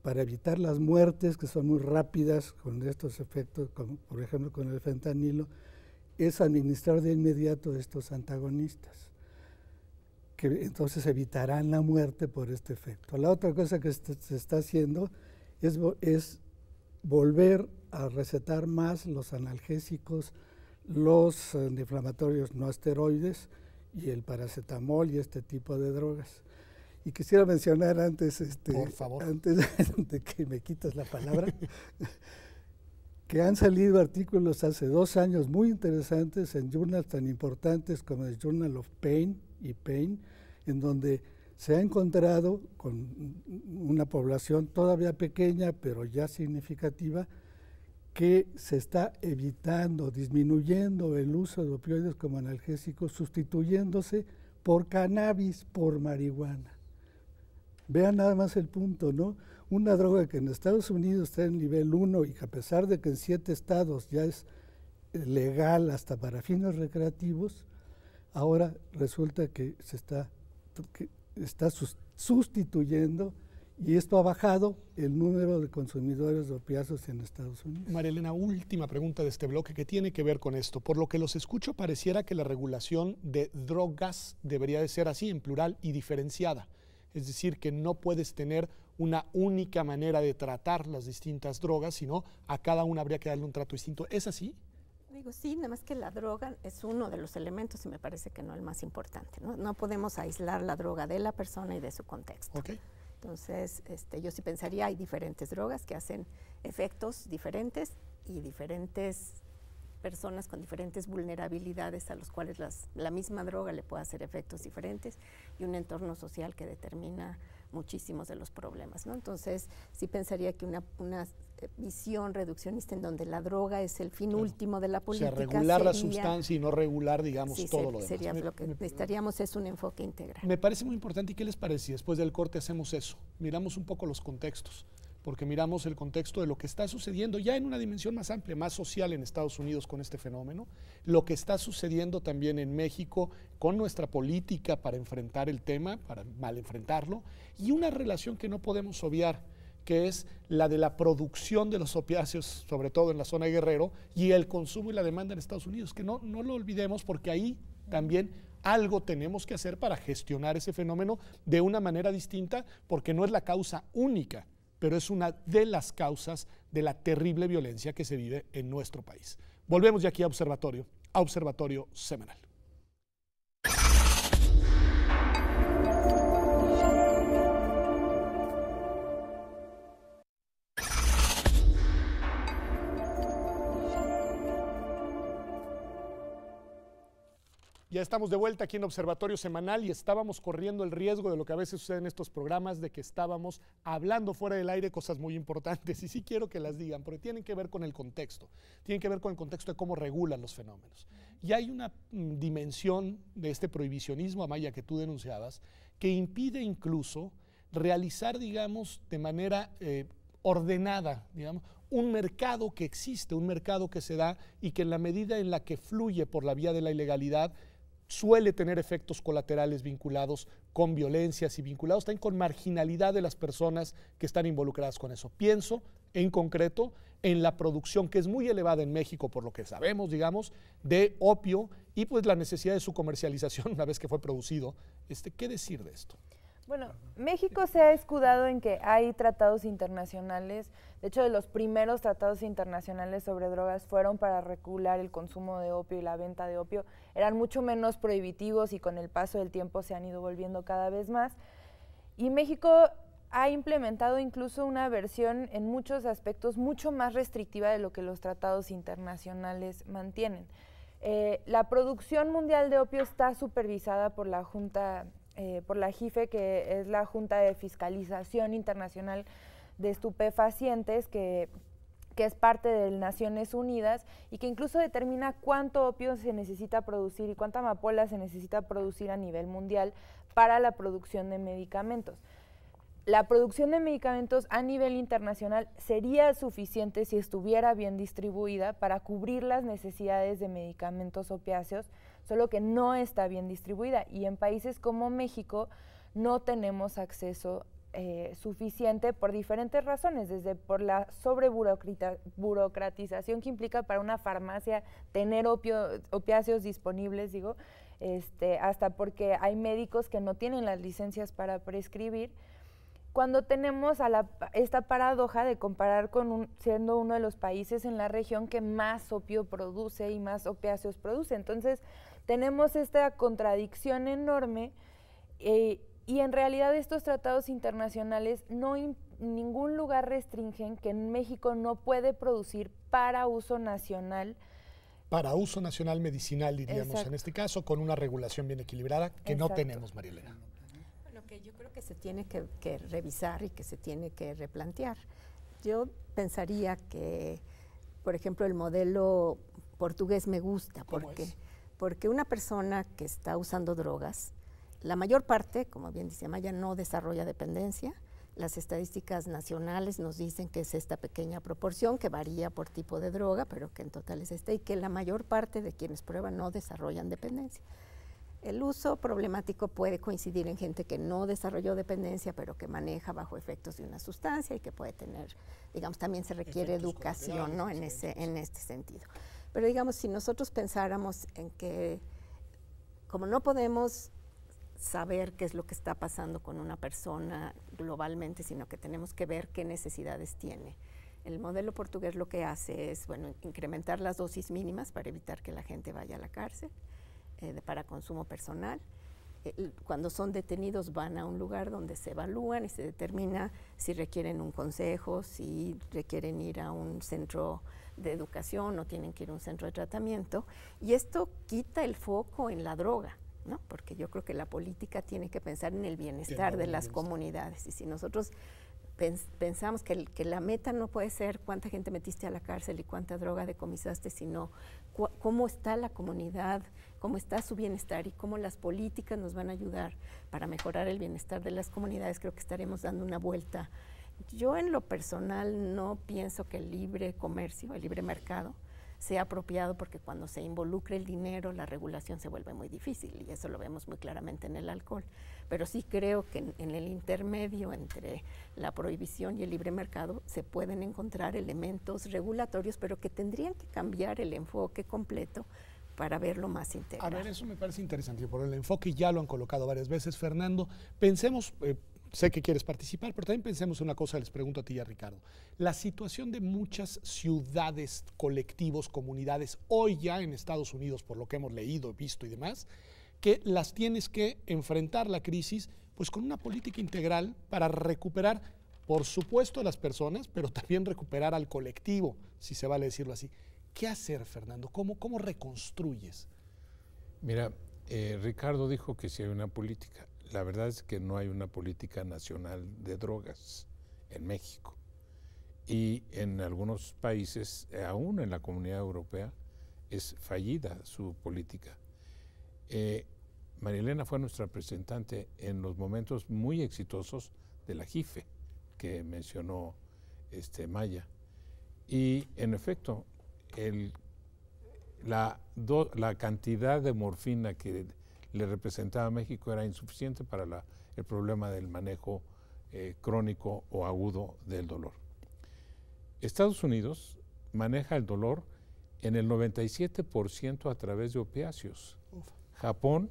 Speaker 3: para evitar las muertes que son muy rápidas con estos efectos, como por ejemplo con el fentanilo, es administrar de inmediato estos antagonistas, que entonces evitarán la muerte por este efecto. La otra cosa que se está haciendo es volver a recetar más los analgésicos, los antiinflamatorios no esteroides y el paracetamol y este tipo de drogas. Y quisiera mencionar antes,
Speaker 1: por favor,
Speaker 3: antes de que me quites la palabra, que han salido artículos hace 2 años muy interesantes en journals tan importantes como el Journal of Pain y Pain, en donde se ha encontrado con una población todavía pequeña, pero ya significativa, que se está evitando, disminuyendo el uso de opioides como analgésicos, sustituyéndose por cannabis, por marihuana. Vean nada más el punto, ¿no? Una droga que en Estados Unidos está en nivel 1 y que a pesar de que en 7 estados ya es legal hasta para fines recreativos, ahora resulta que se está sustituyendo y esto ha bajado el número de consumidores de opiáceos en Estados Unidos.
Speaker 1: María Elena, última pregunta de este bloque que tiene que ver con esto. Por lo que los escucho, pareciera que la regulación de drogas debería de ser así, en plural y diferenciada. Es decir, que no puedes tener una única manera de tratar las distintas drogas, sino a cada una habría que darle un trato distinto. ¿Es así?
Speaker 2: Digo, sí, nada más que la droga es uno de los elementos y me parece que no el más importante, ¿no? No podemos aislar la droga de la persona y de su contexto.
Speaker 1: Okay.
Speaker 2: Entonces, yo sí pensaría, hay diferentes drogas que hacen efectos diferentes y diferentes personas con diferentes vulnerabilidades a los cuales la misma droga le puede hacer efectos diferentes y un entorno social que determina muchísimos de los problemas, ¿no? Entonces, sí pensaría que una visión reduccionista en donde la droga es el fin último de la política.
Speaker 1: O sea, regular la sustancia y no regular, digamos,
Speaker 2: sí,
Speaker 1: todo lo demás.
Speaker 2: Sería lo que necesitaríamos es un enfoque integral.
Speaker 1: Me parece muy importante. ¿Y qué les parece si después del corte hacemos eso? Miramos un poco los contextos, porque miramos el contexto de lo que está sucediendo ya en una dimensión más amplia, más social en Estados Unidos con este fenómeno, lo que está sucediendo también en México con nuestra política para enfrentar el tema, para mal enfrentarlo, y una relación que no podemos obviar, que es la de la producción de los opiáceos, sobre todo en la zona de Guerrero, y el consumo y la demanda en Estados Unidos, que no lo olvidemos, porque ahí también algo tenemos que hacer para gestionar ese fenómeno de una manera distinta, porque no es la causa única, pero es una de las causas de la terrible violencia que se vive en nuestro país. Volvemos ya aquí a Observatorio Semanal. Ya estamos de vuelta aquí en Observatorio Semanal y estábamos corriendo el riesgo de lo que a veces sucede en estos programas, de que estábamos hablando fuera del aire cosas muy importantes, y sí quiero que las digan, porque tienen que ver con el contexto, tienen que ver con el contexto de cómo regulan los fenómenos. Y hay una dimensión de este prohibicionismo, Amaya, que tú denunciabas, que impide incluso realizar, digamos, de manera ordenada, digamos, un mercado que existe, un mercado que se da y que en la medida en la que fluye por la vía de la ilegalidad, suele tener efectos colaterales vinculados con violencias y vinculados también con marginalidad de las personas que están involucradas con eso. Pienso, en concreto, en la producción que es muy elevada en México, por lo que sabemos, digamos, de opio y pues la necesidad de su comercialización una vez que fue producido. ¿Qué decir de esto?
Speaker 5: Bueno, México se ha escudado en que hay tratados internacionales. De hecho, de los primeros tratados internacionales sobre drogas fueron para regular el consumo de opio y la venta de opio. Eran mucho menos prohibitivos y con el paso del tiempo se han ido volviendo cada vez más. Y México ha implementado incluso una versión en muchos aspectos mucho más restrictiva de lo que los tratados internacionales mantienen. La producción mundial de opio está supervisada por la Junta, por la JIFE, que es la Junta de Fiscalización Internacional de Estupefacientes, que es parte de Naciones Unidas y que incluso determina cuánto opio se necesita producir y cuánta amapola se necesita producir a nivel mundial para la producción de medicamentos. La producción de medicamentos a nivel internacional sería suficiente si estuviera bien distribuida para cubrir las necesidades de medicamentos opiáceos, solo que no está bien distribuida y en países como México no tenemos acceso suficiente por diferentes razones, desde por la sobreburocratización que implica para una farmacia tener opiáceos disponibles, hasta porque hay médicos que no tienen las licencias para prescribir, cuando tenemos esta paradoja de comparar con siendo uno de los países en la región que más opio produce y más opiáceos produce. Entonces, tenemos esta contradicción enorme y en realidad estos tratados internacionales en ningún lugar restringen que en México no puede producir para uso nacional.
Speaker 1: Para uso nacional medicinal, diríamos. Exacto. En este caso, con una regulación bien equilibrada que Exacto. No tenemos, María Elena.
Speaker 2: Bueno, que yo creo que se tiene que revisar y que se tiene que replantear. Yo pensaría que, por ejemplo, el modelo portugués me gusta, porque una persona que está usando drogas, la mayor parte, como bien dice Amaya, no desarrolla dependencia. Las estadísticas nacionales nos dicen que es esta pequeña proporción, que varía por tipo de droga, pero que en total es y que la mayor parte de quienes prueban no desarrollan dependencia. El uso problemático puede coincidir en gente que no desarrolló dependencia, pero que maneja bajo efectos de una sustancia y que puede tener, digamos, también se requiere educación, ¿no? en este sentido. Pero digamos, si nosotros pensáramos en que, como no podemos saber qué es lo que está pasando con una persona globalmente, sino que tenemos que ver qué necesidades tiene. El modelo portugués lo que hace es, bueno, incrementar las dosis mínimas para evitar que la gente vaya a la cárcel, para consumo personal. Cuando son detenidos van a un lugar donde se evalúan y se determina si requieren un consejo, si requieren ir a un centro de educación o tienen que ir a un centro de tratamiento. Y esto quita el foco en la droga, ¿no? Porque yo creo que la política tiene que pensar en el bienestar de las comunidades. Y si nosotros pensamos que la meta no puede ser cuánta gente metiste a la cárcel y cuánta droga decomisaste, sino cómo está la comunidad, cómo está su bienestar y cómo las políticas nos van a ayudar para mejorar el bienestar de las comunidades, creo que estaremos dando una vuelta. Yo en lo personal no pienso que el libre comercio, el libre mercado, sea apropiado, porque cuando se involucra el dinero, la regulación se vuelve muy difícil, y eso lo vemos muy claramente en el alcohol. Pero sí creo que en el intermedio entre la prohibición y el libre mercado se pueden encontrar elementos regulatorios, pero que tendrían que cambiar el enfoque completo para verlo más integral.
Speaker 1: A ver, eso me parece interesante, por el enfoque ya lo han colocado varias veces. Fernando, pensemos, sé que quieres participar, pero también pensemos una cosa, les pregunto a ti y a Ricardo. La situación de muchas ciudades, colectivos, comunidades, hoy ya en Estados Unidos, por lo que hemos leído, visto y demás, que las tienes que enfrentar la crisis pues con una política integral para recuperar, por supuesto, a las personas, pero también recuperar al colectivo, si se vale decirlo así. ¿Qué hacer, Fernando? ¿Cómo reconstruyes?
Speaker 4: Mira, Ricardo dijo que sí hay una política. La verdad es que no hay una política nacional de drogas en México. Y en algunos países, aún en la Comunidad Europea, es fallida su política. María Elena fue nuestra representante en los momentos muy exitosos de la JIFE, que mencionó Maya. Y en efecto, la cantidad de morfina que le representaba a México era insuficiente para el problema del manejo crónico o agudo del dolor. Estados Unidos maneja el dolor en el 97% a través de opiáceos. Japón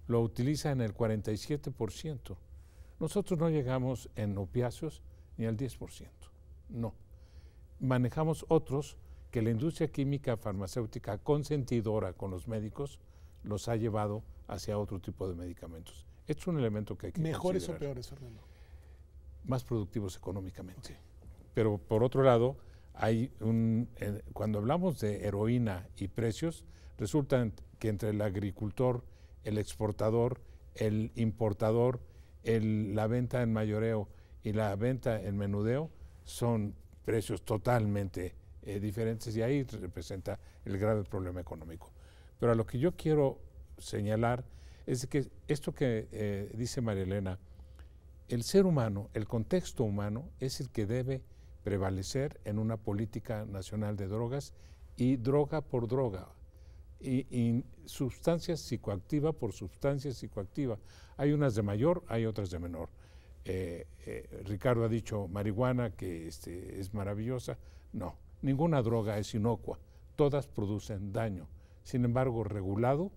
Speaker 4: lo utiliza en el 47%. Nosotros no llegamos en opiáceos ni al 10%. No. Manejamos otros que la industria química farmacéutica consentidora con los médicos los ha llevado hacia otro tipo de medicamentos. Esto es un elemento que hay que
Speaker 1: ¿Mejores
Speaker 4: considerar.
Speaker 1: o peores, Fernando?
Speaker 4: Más productivos económicamente. Okay. Pero por otro lado, cuando hablamos de heroína y precios, resulta que entre el agricultor, el exportador, el importador, la venta en mayoreo y la venta en menudeo son precios totalmente diferentes, y ahí representa el grave problema económico. Pero a lo que yo quiero señalar es que esto que dice María Elena, el ser humano, el contexto humano es el que debe prevalecer en una política nacional de drogas, y droga por droga, y sustancia psicoactiva por sustancia psicoactiva. Hay unas de mayor, hay otras de menor. Ricardo ha dicho marihuana, que es maravillosa. No, ninguna droga es inocua, todas producen daño. Sin embargo, regulado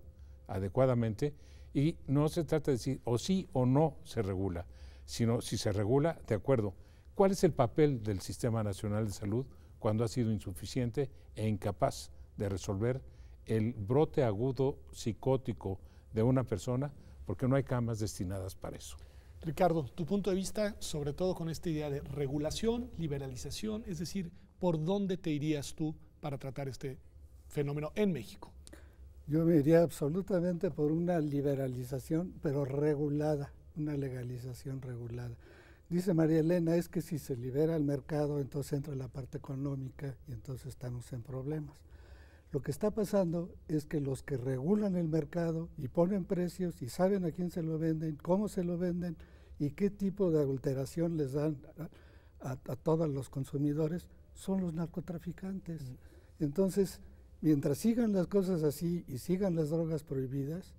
Speaker 4: adecuadamente, y no se trata de decir o sí o no se regula, sino si se regula, de acuerdo. ¿Cuál es el papel del Sistema Nacional de Salud cuando ha sido insuficiente e incapaz de resolver el brote agudo psicótico de una persona, porque no hay camas destinadas para eso?
Speaker 1: Ricardo, tu punto de vista, sobre todo con esta idea de regulación, liberalización, es decir, ¿por dónde te irías tú para tratar este fenómeno en México?
Speaker 3: Yo me iría absolutamente por una liberalización, pero regulada, una legalización regulada. Dice María Elena, es que si se libera el mercado, entonces entra la parte económica y entonces estamos en problemas. Lo que está pasando es que los que regulan el mercado y ponen precios y saben a quién se lo venden, cómo se lo venden y qué tipo de adulteración les dan a todos los consumidores, son los narcotraficantes. Entonces, mientras sigan las cosas así y sigan las drogas prohibidas,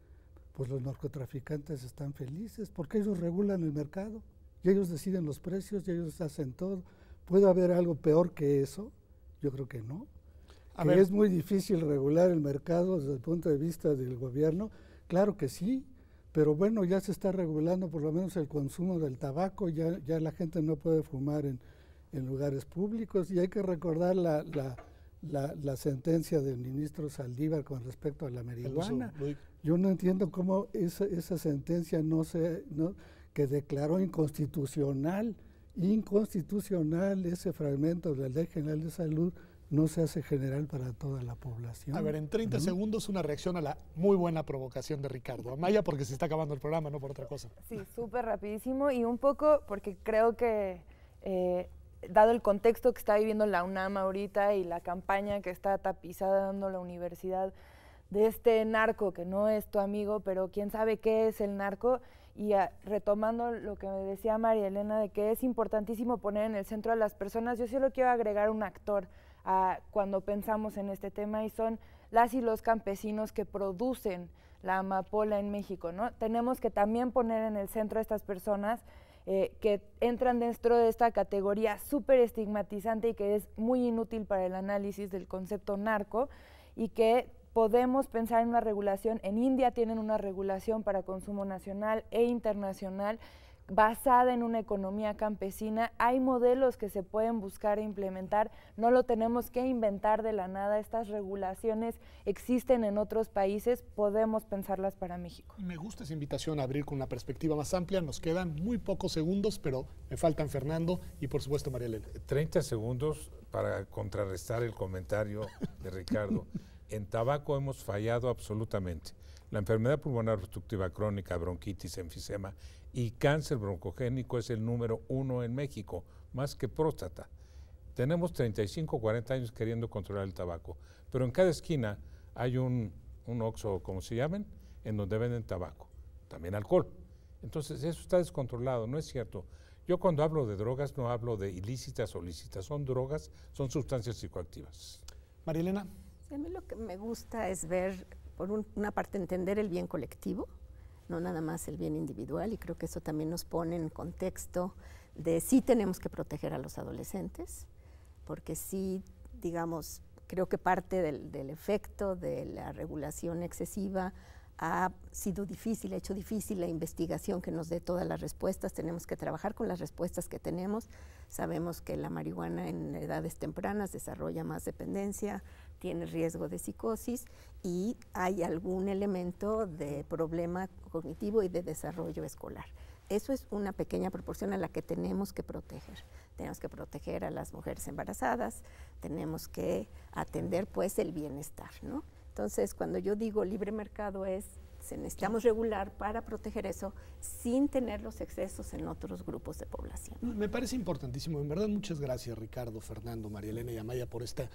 Speaker 3: pues los narcotraficantes están felices porque ellos regulan el mercado y ellos deciden los precios y ellos hacen todo. ¿Puede haber algo peor que eso? Yo creo que no. Que es muy difícil regular el mercado desde el punto de vista del gobierno, claro que sí, pero bueno, ya se está regulando por lo menos el consumo del tabaco, ya la gente no puede fumar en lugares públicos, y hay que recordar la sentencia del ministro Saldívar con respecto a la marihuana. Yo no entiendo cómo esa sentencia que declaró inconstitucional ese fragmento de la Ley General de Salud, no se hace general para toda la población.
Speaker 1: A ver, en 30 segundos una reacción a la muy buena provocación de Ricardo Amaya, porque se está acabando el programa, no por otra cosa.
Speaker 5: Sí, súper rapidísimo, y un poco porque creo que, dado el contexto que está viviendo la UNAM ahorita y la campaña que está tapizada dando la universidad de este narco, que no es tu amigo, pero quién sabe qué es el narco, y retomando lo que me decía María Elena, de que es importantísimo poner en el centro a las personas, yo solo quiero agregar un actor cuando pensamos en este tema, y son las y los campesinos que producen la amapola en México, ¿no? Tenemos que también poner en el centro a estas personas que entran dentro de esta categoría súper estigmatizante y que es muy inútil para el análisis del concepto narco, y que podemos pensar en una regulación. En India tienen una regulación para consumo nacional e internacional basada en una economía campesina. Hay modelos que se pueden buscar e implementar, no lo tenemos que inventar de la nada, estas regulaciones existen en otros países, podemos pensarlas para México.
Speaker 1: Me gusta esa invitación a abrir con una perspectiva más amplia, nos quedan muy pocos segundos, pero me faltan Fernando y por supuesto María Elena.
Speaker 4: 30 segundos para contrarrestar el comentario de Ricardo. En tabaco hemos fallado absolutamente. La enfermedad pulmonar obstructiva crónica, bronquitis, enfisema y cáncer broncogénico es el número 1 en México, más que próstata. Tenemos 35, 40 años queriendo controlar el tabaco, pero en cada esquina hay un Oxxo, como se llaman, en donde venden tabaco, también alcohol. Entonces eso está descontrolado, no es cierto. Yo cuando hablo de drogas no hablo de ilícitas o lícitas, son drogas, son sustancias psicoactivas.
Speaker 1: María Elena.
Speaker 2: A mí lo que me gusta es ver, por una parte, entender el bien colectivo, no nada más el bien individual, y creo que eso también nos pone en contexto de sí tenemos que proteger a los adolescentes, porque sí, digamos, creo que parte del efecto de la regulación excesiva ha sido difícil, ha hecho difícil la investigación que nos dé todas las respuestas. Tenemos que trabajar con las respuestas que tenemos. Sabemos que la marihuana en edades tempranas desarrolla más dependencia, tiene riesgo de psicosis y hay algún elemento de problema cognitivo y de desarrollo escolar. Eso es una pequeña proporción a la que tenemos que proteger. Tenemos que proteger a las mujeres embarazadas, tenemos que atender pues el bienestar, ¿no? Entonces, cuando yo digo libre mercado necesitamos regular para proteger eso sin tener los excesos en otros grupos de población.
Speaker 1: Me parece importantísimo. En verdad, muchas gracias, Ricardo, Fernando, María Elena y Amaya, por esta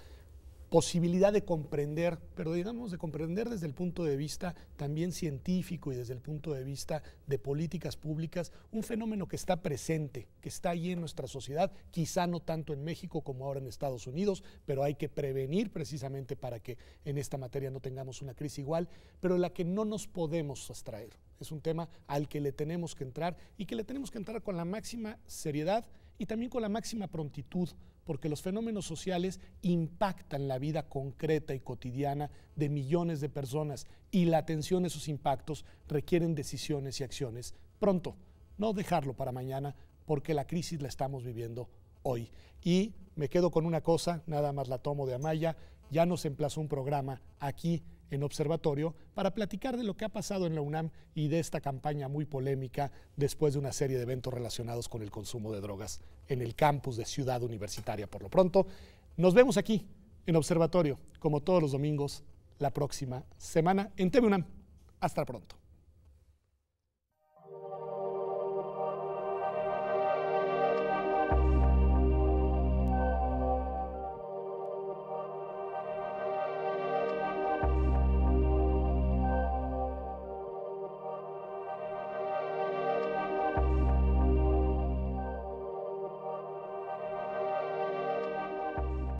Speaker 1: posibilidad de comprender, pero digamos de comprender desde el punto de vista también científico y desde el punto de vista de políticas públicas, un fenómeno que está presente, que está ahí en nuestra sociedad, quizá no tanto en México como ahora en Estados Unidos, pero hay que prevenir precisamente para que en esta materia no tengamos una crisis igual, pero la que no nos podemos abstraer. Es un tema al que le tenemos que entrar y que le tenemos que entrar con la máxima seriedad y también con la máxima prontitud, porque los fenómenos sociales impactan la vida concreta y cotidiana de millones de personas y la atención a esos impactos requieren decisiones y acciones pronto, no dejarlo para mañana, porque la crisis la estamos viviendo hoy. Y me quedo con una cosa, nada más la tomo de Amaya, ya nos emplazó un programa aquí en Observatorio para platicar de lo que ha pasado en la UNAM y de esta campaña muy polémica después de una serie de eventos relacionados con el consumo de drogas en el campus de Ciudad Universitaria. Por lo pronto, nos vemos aquí en Observatorio, como todos los domingos, la próxima semana en TV UNAM. Hasta pronto.